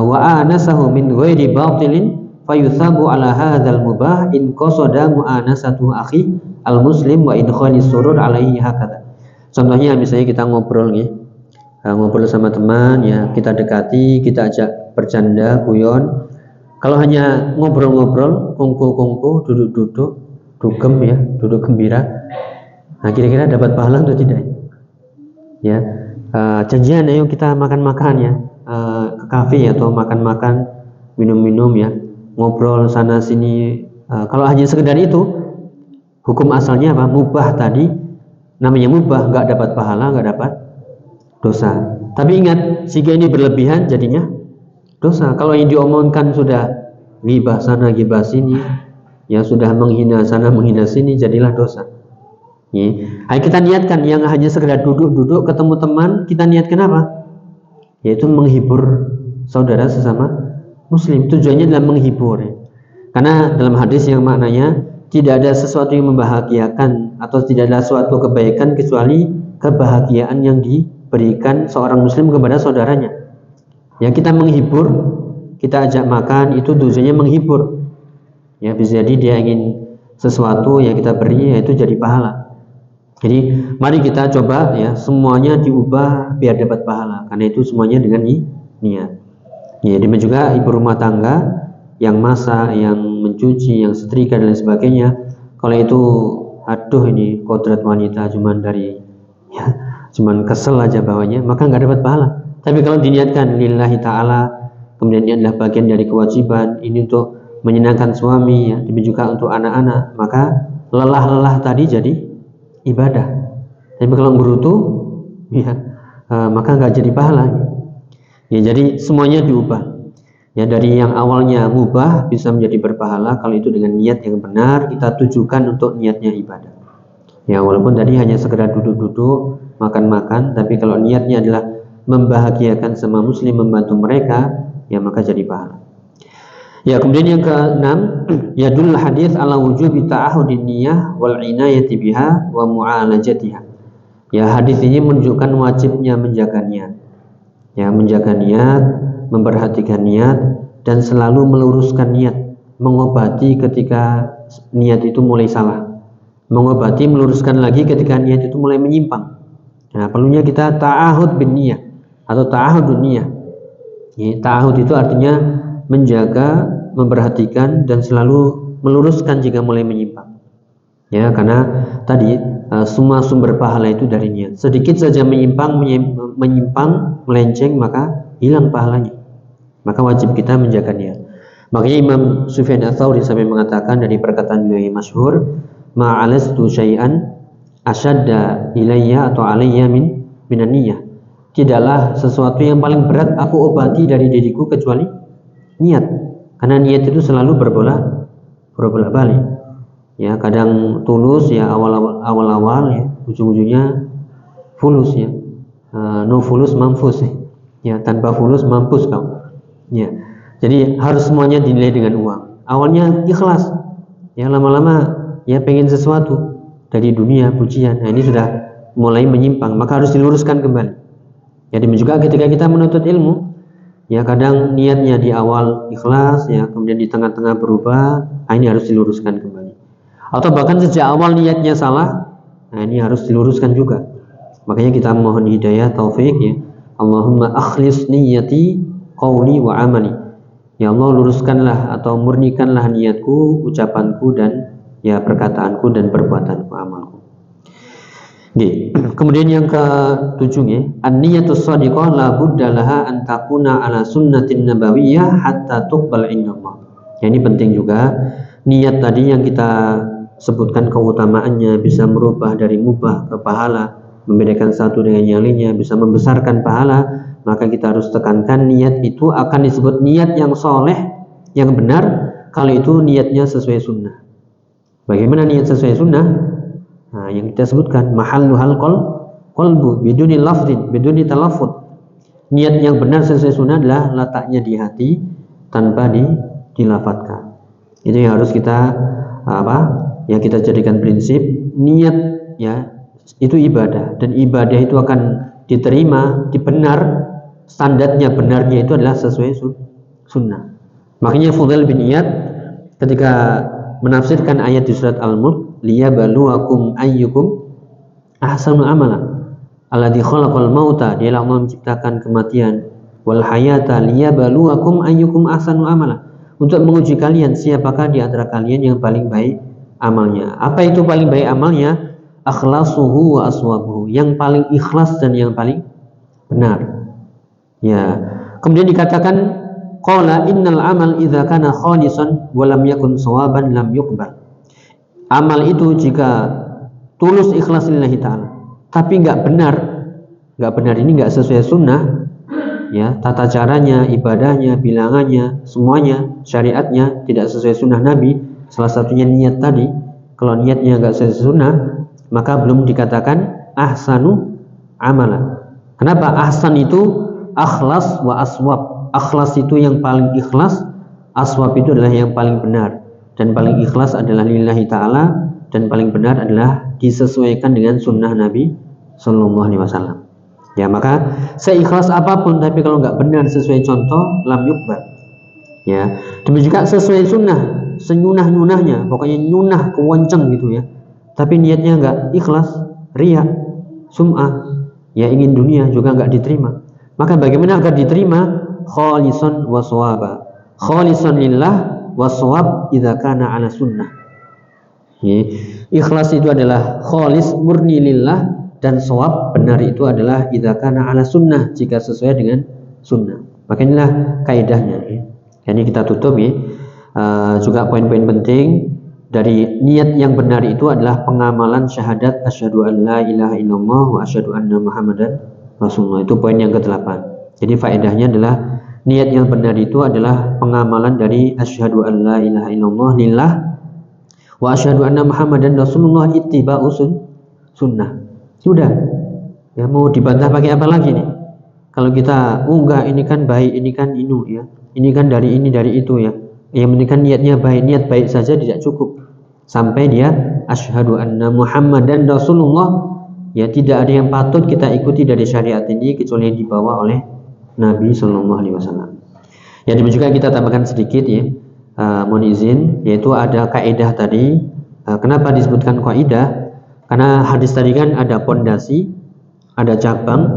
wa anasahu min ghairi batilin fayuthabu ala hadzal mubah in qasada mu'anasatu akhi al-muslim wa idkhali surur alaihi hakadha. Contohnya misalnya kita ngobrol nih, ngobrol sama teman ya, kita dekati, kita ajak bercanda, guyon. Kalau hanya ngobrol-ngobrol, kungku-kungku, duduk-duduk, dugem ya, duduk gembira. Nah, kira-kira dapat pahala atau tidak? Ya, janjian ayo kita makan-makan ya, ke kafe atau makan-makan, minum-minum ya. ngobrol sana sini. Kalau hanya sekedar itu, hukum asalnya apa? Mubah tadi, namanya mubah, nggak dapat pahala, nggak dapat dosa. Tapi ingat, jika ini berlebihan jadinya dosa. Kalau yang diomongkan sudah ghibah sana, ghibah sini, ya sudah menghina sana, menghina sini, jadilah dosa. Ya. Ayo kita niatkan yang hanya sekedar duduk-duduk ketemu teman, kita niatkan apa? Yaitu menghibur saudara sesama muslim. Tujuannya adalah menghibur, ya. Karena dalam hadis yang maknanya tidak ada sesuatu yang membahagiakan atau tidak ada suatu kebaikan kecuali kebahagiaan yang diberikan seorang muslim kepada saudaranya. Ya, kita menghibur, kita ajak makan, itu tujuannya menghibur. Ya, bisa jadi dia ingin sesuatu yang kita beri, yaitu jadi pahala. Jadi mari kita coba ya semuanya diubah biar dapat pahala. Karena itu semuanya dengan niat. Ya, demikian juga ibu rumah tangga yang masak, yang mencuci, yang setrika dan lain sebagainya. Kalau itu aduh ini kodrat wanita cuman dari ya, cuman kesel aja bawahnya, maka nggak dapat pahala. Tapi kalau diniatkan lillahi ta'ala, kemudian ini adalah bagian dari kewajiban, ini untuk menyenangkan suami, ya, demikian juga untuk anak-anak, maka lelah-lelah tadi jadi ibadah. Tapi kalau berutuh, ya, maka nggak jadi pahala. Ya, jadi semuanya diubah. Ya, dari yang awalnya mubah bisa menjadi berpahala kalau itu dengan niat yang benar, kita tujukan untuk niatnya ibadah. Ya, walaupun tadi hanya sekedar duduk-duduk, makan-makan, tapi kalau niatnya adalah membahagiakan sama muslim, membantu mereka, ya maka jadi pahala. Ya, kemudian yang keenam, yadul hadis ala wujubi ta'ahudin niyah wal inayati biha wa mu'alajatiha. Ya, hadis ini menunjukkan wajibnya menjaga niat. Ya, menjaga niat, memperhatikan niat, dan selalu meluruskan niat, mengobati ketika niat itu mulai salah, mengobati, meluruskan lagi ketika niat itu mulai menyimpang. Nah, perlunya kita ta'ahud bin niyah atau ta'ahudun niyah. Ya, ta'ahud itu artinya menjaga, memperhatikan, dan selalu meluruskan jika mulai menyimpang. Ya, karena tadi semua sumber pahala itu dari niat. Sedikit saja menyimpang, melenceng, maka hilang pahalanya. Maka wajib kita menjaga niat. Makanya Imam Sufyan Ats-Tsauri sampai mengatakan dari perkataan beliau yang masyhur, ma'alastu syai'an asyadda ilayya atau alayya minan niyah. Tidaklah sesuatu yang paling berat aku obati dari diriku kecuali niat. Karena niat itu selalu berbolak-balik. Ya, kadang tulus ya awal-awal ya, ujung-ujungnya fulus ya. No fulus mampus ya, tanpa fulus mampus kau. Ya. Jadi harus semuanya dinilai dengan uang. Awalnya ikhlas. Ya, lama-lama ya pengen sesuatu dari dunia, pujian. Nah, ini sudah mulai menyimpang, maka harus diluruskan kembali. Ya, demikian juga ketika kita menuntut ilmu, ya kadang niatnya di awal ikhlas ya, kemudian di tengah-tengah berubah. Nah, ini harus diluruskan kembali. Atau bahkan sejak awal niatnya salah, nah ini harus diluruskan juga. Makanya kita mohon hidayah, taufik ya. Allahumma akhlis niyati qawli wa amali. Ya Allah, luruskanlah atau murnikanlah niatku, ucapanku, dan ya perkataanku dan perbuatanku, amalku. Kemudian yang ketujuh ya, an-niyatus shadiqah la budda laha an takuna ala sunnatin nabawiyyah hatta tuqbal indallah. Ya, ini penting juga. Niat tadi yang kita sebutkan keutamaannya, bisa merubah dari mubah ke pahala, membedakan satu dengan yang lainnya, bisa membesarkan pahala, maka kita harus tekankan niat itu akan disebut niat yang soleh, yang benar, kalau itu niatnya sesuai sunnah. Bagaimana niat sesuai sunnah? Nah, yang kita sebutkan mahalluhal qalbu biduni lafdin, biduni talaffuz. Niat yang benar sesuai sunnah adalah letaknya di hati tanpa dilafadzkan. Itu yang harus kita ya kita jadikan prinsip. Niat ya itu ibadah, dan ibadah itu akan diterima, dibenar, standarnya benarnya itu adalah sesuai sunnah. Makanya Fudail bin Iyad ketika menafsirkan ayat di surat Al-Mulk, liyabluwakum ayyukum ahsanu amala, alladzi khalaqal mauta, dialah Allah menciptakan kematian, wal hayata liyabluwakum ayyukum ahsanu amala, untuk menguji kalian siapakah di antara kalian yang paling baik amalnya. Apa itu paling baik amalnya? Akhlasuhu wa aswabuhu, yang paling ikhlas dan yang paling benar. Ya. Kemudian dikatakan Qala innal amal idza kana khalisan wa lam yakun shawaban lam yuqbal. Amal itu jika tulus ikhlas lillahi ta'ala tapi nggak benar ini nggak sesuai sunnah, ya, tata caranya, ibadahnya, bilangannya, semuanya, syariatnya tidak sesuai sunnah Nabi, salah satunya niat tadi. Kalau niatnya nggak sesuai sunnah, maka belum dikatakan ahsanu amala. Kenapa? Ahsan itu akhlas wa aswab. Akhlas itu yang paling ikhlas, aswab itu adalah yang paling benar, dan paling ikhlas adalah lillahi ta'ala, dan paling benar adalah disesuaikan dengan sunnah Nabi Sallallahu Alaihi Wasallam. Ya, maka seikhlas apapun tapi kalau nggak benar sesuai contoh, lam yukbar. Ya, demikian juga sesuai sunnah, senyunah-nyunahnya, pokoknya nyunah kewenceng gitu ya. Tapi niatnya nggak ikhlas, riya, sum'ah, ya ingin dunia juga nggak diterima. Maka bagaimana agar diterima? Khalisan wa shawaba. Khalisan lillah wa shawab idza kana ala sunnah. Ya, ikhlas itu adalah khalis murni lillah, dan shawab benar itu adalah idza kana ala sunnah, jika sesuai dengan sunnah. Makanya kaidahnya. Ini kita tutup ya. Juga poin-poin penting dari niat yang benar itu adalah pengamalan syahadat asyhadu an la ilaha illallah wa asyhadu anna muhammadan rasulullah. Itu poin yang ke-8. Jadi faedahnya adalah niat yang benar itu adalah pengamalan dari asyhadu an la ilaha illallah lillah wa asyhadu anna muhammadan rasulullah, ittiba'u sunnah. Sudah, ya mau dibantah pakai apa lagi nih? Kalau kita enggak, ini kan baik, ini kan inu ya, ini kan dari ini dari itu ya. Yang penting kan niatnya baik, niat baik saja tidak cukup. Sampai dia asyhadu anna muhammadan rasulullah, ya tidak ada yang patut kita ikuti dari syariat ini kecuali yang dibawa oleh Nabi Sallallahu Alaihi Wasallam. Ya, demikian juga kita tambahkan sedikit ya, mohon izin, yaitu ada kaidah tadi. Kenapa disebutkan kaidah? Karena hadis tadi kan ada pondasi, ada cabang,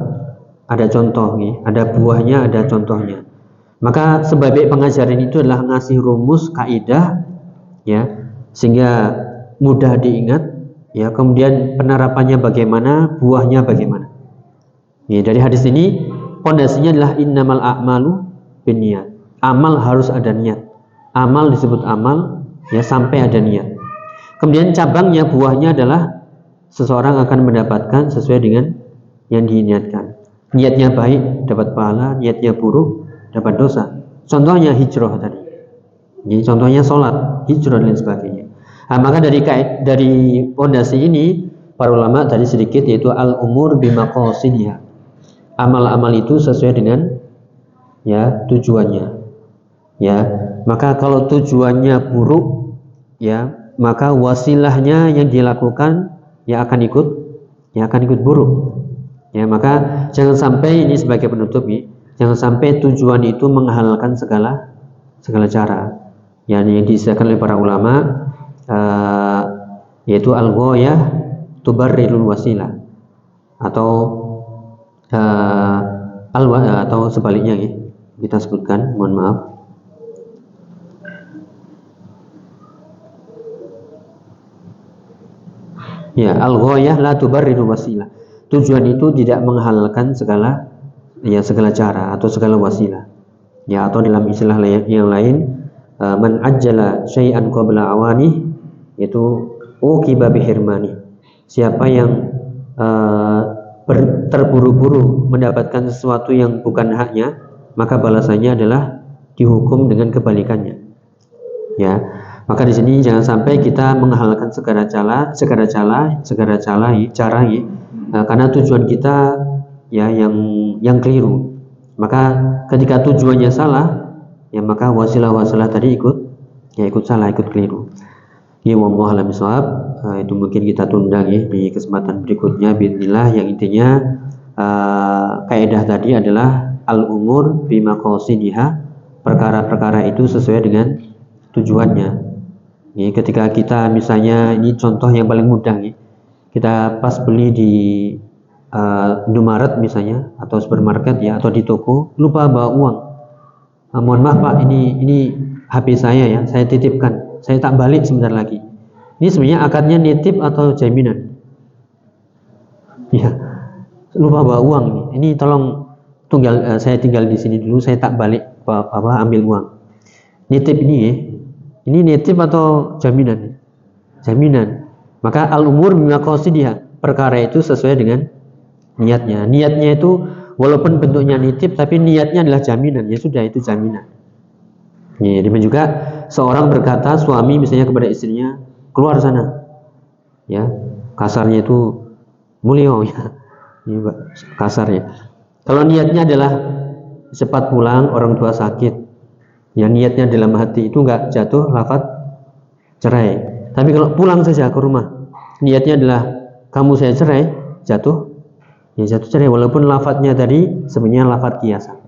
ada contoh, ada buahnya, ada contohnya. Maka sebaik pengajaran itu adalah ngasih rumus kaidah, ya, sehingga mudah diingat, ya. Kemudian penerapannya bagaimana, buahnya bagaimana. Ya, dari hadis ini pondasinya adalah innamal a'malu binniyat. Amal harus ada niat. Amal disebut amal, ya, sampai ada niat. Kemudian cabangnya, buahnya adalah seseorang akan mendapatkan sesuai dengan yang diniatkan. Niatnya baik dapat pahala, niatnya buruk dapat dosa. Contohnya hijrah tadi. Jadi contohnya sholat, hijrah dan lain sebagainya. Nah, maka dari pondasi ini para ulama tadi sedikit, yaitu al-umur bimaqasidiha. Amal-amal itu sesuai dengan, ya, tujuannya. Ya, maka kalau tujuannya buruk, ya, maka wasilahnya yang dilakukan ya akan ikut buruk. Ya, maka jangan sampai, ini sebagai penutup ya, jangan sampai tujuan itu menghalalkan segala cara. Yang disediakan oleh para ulama, yaitu al-ghayah tubarrirul wasilah, atau atau sebaliknya ya, kita sebutkan, mohon maaf. Ya, al-ghayah la tubarriru wasilah. Tujuan itu tidak menghalalkan segala cara atau segala wasilah. Ya, atau dalam istilah yang lain, man ajjala syai'an qabla awani, yaitu uqiba bihirmani. Siapa yang terburu-buru mendapatkan sesuatu yang bukan haknya, maka balasannya adalah dihukum dengan kebalikannya. Ya. Maka di sini jangan sampai kita menghalalkan segala cara, karena tujuan kita ya yang keliru. Maka ketika tujuannya salah, ya maka wasilah tadi ikut salah, ikut keliru. Ya, wallahu a'lam bishawab. Itu mungkin kita tunda ya di kesempatan berikutnya bismillah. Yang intinya kaidah tadi adalah al-umur bimaqasidiha, perkara-perkara itu sesuai dengan tujuannya. Ya, ketika kita misalnya, ini contoh yang paling mudah ya, kita pas beli di Indomaret misalnya, atau supermarket ya, atau di toko, lupa bawa uang. Mohon maaf Pak, ini HP saya ya, saya titipkan, saya tak balik sebentar lagi. Ini sebenarnya akadnya nitip atau jaminan? Ya, lupa bawa uang nih. Ini tolong saya tinggal di sini dulu, saya tak balik ambil uang. Nitip ini nitip atau jaminan? Jaminan. Maka al-umur bimaqasidiha, perkara itu sesuai dengan niatnya. Niatnya itu walaupun bentuknya nitip tapi niatnya adalah jaminan, ya sudah itu jaminan. Ya, demikian juga seorang berkata, suami misalnya kepada istrinya, keluar sana. Ya, kasarnya itu mulio ya. Ini kasarnya. Kalau niatnya adalah cepat pulang, orang tua sakit, ya niatnya dalam hati itu enggak jatuh lafaz cerai. Tapi kalau pulang saja ke rumah, niatnya adalah kamu saya cerai, jatuh cerai walaupun lafadznya tadi sebenarnya lafadz kiasan.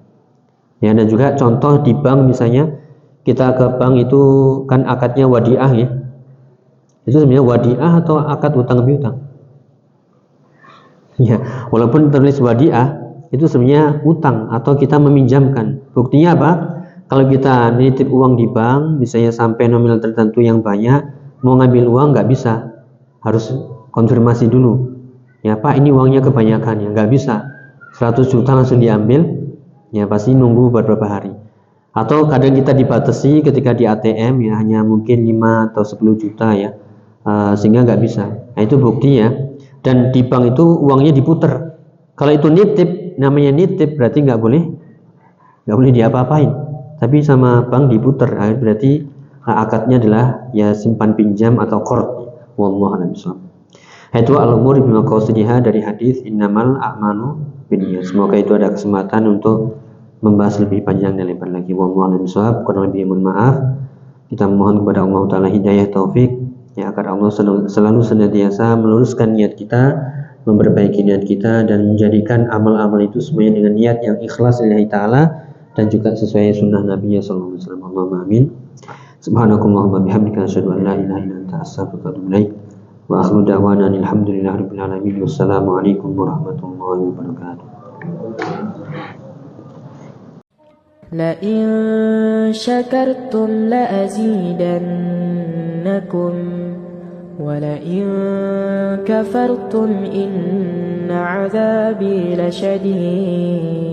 Ya, dan juga contoh di bank misalnya, kita ke bank itu kan akadnya wadiah ya. Itu sebenarnya wadiah atau akad utang piutang. Ya, walaupun tertulis wadiah itu sebenarnya utang atau kita meminjamkan. Buktinya apa? Kalau kita nitip uang di bank, misalnya sampai nominal tertentu yang banyak, mau ngambil uang nggak bisa, harus konfirmasi dulu. Ya Pak, ini uangnya kebanyakan ya, nggak bisa. 100 juta langsung diambil, ya pasti nunggu beberapa hari. Atau kadang kita dibatasi ketika di ATM ya hanya mungkin 5 atau 10 juta ya, sehingga nggak bisa. Nah itu bukti ya. Dan di bank itu uangnya diputer. Kalau itu nitip, namanya nitip berarti nggak boleh diapa-apain. Tapi sama bank diputer, berarti akadnya adalah ya simpan pinjam atau qard. Wallahu a'lam bishawab. Itu al-umur bimaqasidiha dari hadis innamal a'malu binniyat. Semoga itu ada kesempatan untuk membahas lebih panjang dan lebar lagi. Wallahu a'lam bishawab. Kurang lebih mohon maaf. Kita mohon kepada Allah Ta'ala hidayah taufik, ya agar Allah selalu senantiasa meluruskan niat kita, memperbaiki niat kita, dan menjadikan amal-amal itu semuanya dengan niat yang ikhlas lillahi ta'ala dan juga sesuai sunnah Nabi sallallahu alaihi wasallam. Allahumma amin. Subhanakallahumma bihamdika asyhadu an la ilaha illa anta astaghfiruka wa atubu ilaik. Wa akhiru da'wana alhamdulillahirabbil alamin. Wassalamu alaikum warahmatullahi wabarakatuh. لئن شكرتم لأزيدنكم ولئن كفرتم إن عذابي لشديد